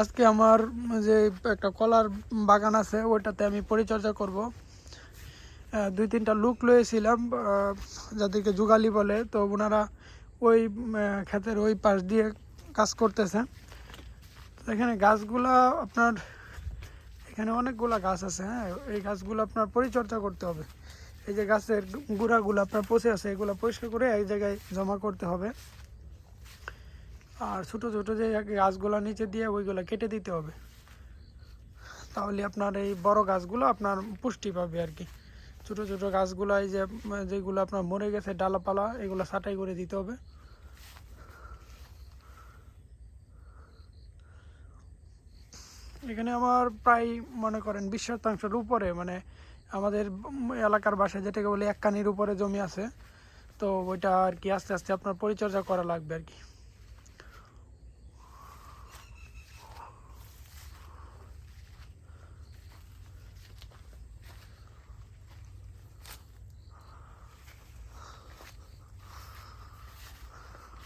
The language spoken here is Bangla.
আজকে আমার যে একটা কলার বাগান আছে ওইটাতে আমি পরিচর্যা করব। 2-3টা লোক লয়েছিলাম, যাদেরকে যুগালি বলে, তো ওনারা ওই ক্ষেতের ওই পাশ দিয়ে কাজ করতেছে। এখানে গাছগুলা আপনার, এখানে অনেকগুলা গাছ আছে। হ্যাঁ, এই গাছগুলো আপনার পরিচর্যা করতে হবে। এই যে গাছের গুঁড়াগুলো আপনার পচে আছে, এগুলো পরিষ্কার করে এক জায়গায় জমা করতে হবে। আর ছোটো ছোটো যে গাছগুলো নিচে দিয়ে ওইগুলো কেটে দিতে হবে, তাহলে আপনার এই বড় গাছগুলো আপনার পুষ্টি পাবে আর কি। ছোটো ছোটো গাছগুলো এই যে যেগুলো আপনার মরে গেছে ডালাপালা, এগুলো ছাঁটাই করে দিতে হবে। এখানে আমার প্রায় মনে করেন 20% উপরে, মানে আমাদের এলাকার বাসায় যেটাকে বলে 1 কানির উপরে জমি আছে। তো ওইটা আর কি আস্তে আস্তে আপনার পরিচর্যা করা লাগবে আর কি।